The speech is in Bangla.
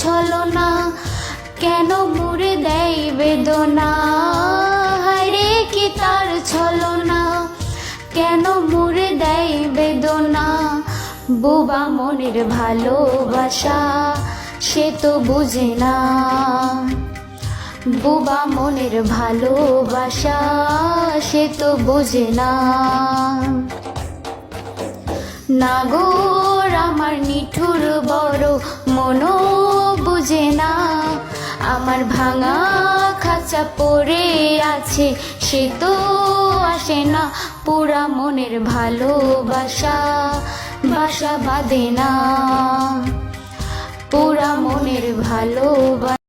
ছলনা, কেন মুড়ে দেয় বেদনা। হায়রে কি তার ছলনা, কেন মুড়ে দেয় বেদনা। বোবা মনের ভালোবাসা সে তো বুঝে না, বোবা মনের ভালোবাসা সে তো বোঝে না। নাগর আমার নিঠুর বড় মনও বুঝে না, আমার ভাঙা খাঁচা পড়ে আছে সে তো আসে না। পুরা মনের ভালোবাসা বাসা বাঁধে না, পুরা মনের ভালোবাসা।